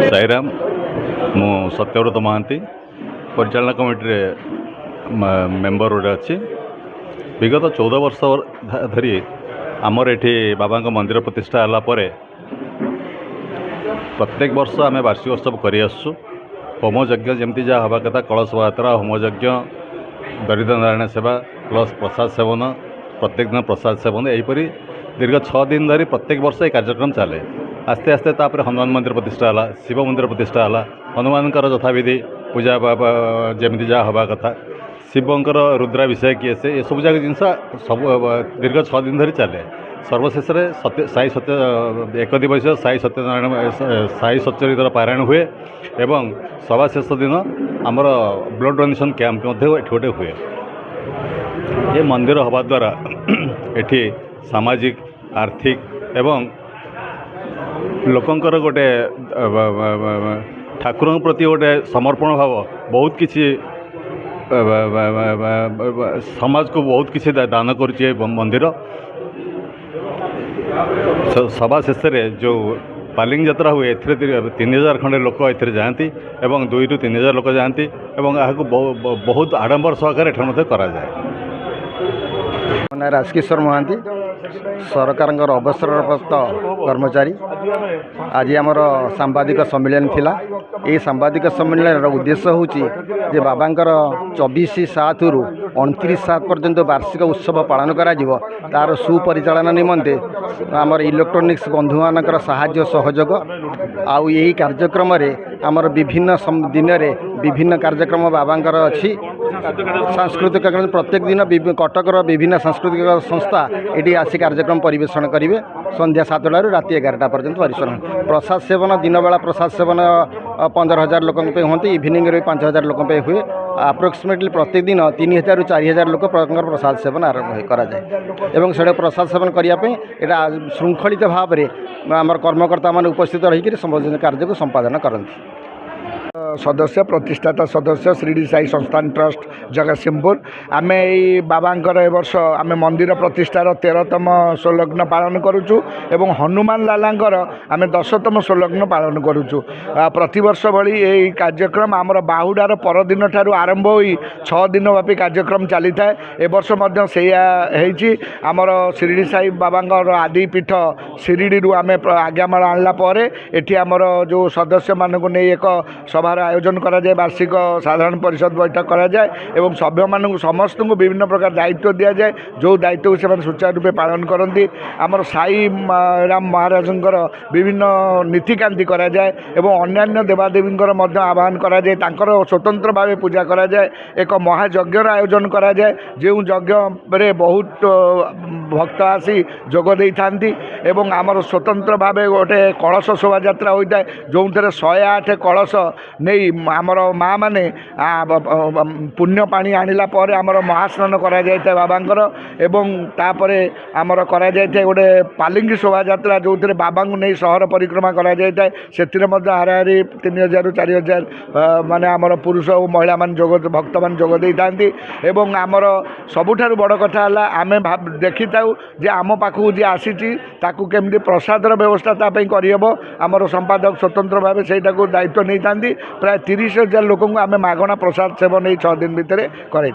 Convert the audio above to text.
साईराम मु Satyavrat Mahanti परिचालना committee member गोटे अच्छी विगत 14 वर्ष धरी आमर एठी बाबा मंदिर प्रतिष्ठा है प्रत्येक वर्ष आम वार्षिक उत्सव कर होमयज्ञ जमी जहाँ हवा कथा कलश यात्रा होमयज्ञ दरिद्र नारायण सेवा प्लस प्रसाद सेवन प्रत्येक दिन प्रसाद सेवन यहीपरी दीर्घ 6 दिन धरी प्रत्येक वर्ष ये कार्यक्रम चले आस्ते आस्ते तापर हनुमान मंदिर प्रतिष्ठा है शिव मंदिर प्रतिष्ठा है हनुमान यथाविधि पूजा जमी जहाँ हवा कथा शिवंकर रुद्राभिषेक किए से ये सब जगह जिनस सब दीर्घ 6 दिन धरी चले सर्वशेष साई सत्य एक दिवसीय साई सत्यनारायण साई सच्चरितर पारायण हुए एवं सभा शेष दिन आमर ब्लड डोनेशन कैंप गोटे हुए ये मंदिर हवा द्वारा एठी सामाजिक आर्थिक एवं लोकंकर गोटे ठाकुर प्रति गोटे समर्पण भाव बहुत किसी समाज को बहुत किसी दान करुचे मंदिर सभा शेष जो पालिंग यात्रा हुए 3000 खंडे लोक ए जाती 2 ରୁ 3000 लोक जाती बहुत आडंबर सहकार एठार करा जाए। राजकिशोर महांती सरकार अवसरप्राप्त कर्मचारी आज आमर सांबादिक सम्मेलन थिला ये सांबादिक सम्मेलन उद्देश्य होची बाबांकर 24/7 रु 29/7 पर्यंत वार्षिक उत्सव पालन करा तार सुपरिचालन निमंते आमर इलेक्ट्रोनिक्स बंधु मानकर साहाय्य सहयोग आउ यही कार्यक्रम रे आमर विभिन्न दिन रे विभिन्न कार्यक्रम बाबांकर अच्छी सांस्कृतिक प्रत्येक दिन कटकर विभिन्न सांस्कृतिक संस्था ये आसी कार्यक्रम परिवेषण करेंगे संध्या 7टा ରୁ राति 11टा पर्यंत परिवेषण प्रसाद सेवन दिन बेला प्रसाद सेवन 15,000 लोक होती इवनिंग रे 5,000 लोक हुए अप्रोक्सीमेटली प्रत्येक दिन 3,000 ରୁ 4,000 लोक प्रसाद सेवन आरंभ कराए एवं से प्रसाद सेवन करने यहाँ श्रृंखलित भाव में आम कर्मकर्ता मान उपस्थित रही कार्य को संपादन करती सदस्य प्रतिष्ठाता सदस्य श्रीडी साई संस्थान ट्रस्ट जगतसिंहपुर आम यही बाबांकर ए वर्ष आम मंदिर प्रतिष्ठार 13तम सोलग्न पालन करुचु एवं हनुमान लालांकर आम 10तम सोलग्न पालन करुचु प्रतिवर्ष भली यही कार्यक्रम आमर बाहुडार परदिन ठारू आरंभ होई 6 दिन व्यापी कार्यक्रम चली थाए ए वर्ष मध्य सेया हेची आमर श्रीडी साई बाबांकर आदि पीठ शिरडी रु आम आज्ञामाल आणला परे एठी आमर जो सदस्य मानकु नै एक सभार आयोजन करा जाए वार्षिक साधारण परिषद बैठक करा जाए एवं सभ्य मानक समस्त को विभिन्न प्रकार दायित्व दि जाए जो दायित्व को से सुचारू रूपे पालन करती आमर साई राम महाराजंकर विभिन्न नीतिकांति करा जाए एवं अन्यान्य देवादेवी आह्वान करा जाए तांकर स्वतंत्र भाव पूजा करा जाए एक महायज्ञर आयोजन करा जाए जो यज्ञ रे बहुत भक्त आसी जोग दे थांती एवं आमर स्वतंत्र भाव गोटे कलश शोभा यात्रा होता है जो 108 कलश नहीं आमर माँ मैंने पुण्य पानी आणिला पर आमर महास्नान करा जाए बाबांकर एवं तापरे आमर करा जाए गोटे पालिंगी शोभा यात्रा जो थे बाबा को नहीं सहर परिक्रमा करा जाए से हाराहारी 3,000 ରୁ 4,000 माने आमर पुरुष और महिला मान भक्त मान जोग दे थांती एवं आमर सबुठारु बड़ कथा है आम देखी थाउ जे आम पाखु जी आसी केमती प्रसादर व्यवस्था तापई करहब आमर संपादक स्वतंत्र भाव सेटा को दायित्व नहीं था प्राय 30,000 लोक आम मागणा प्रसाद सेवन 6 दिन भितर कराई।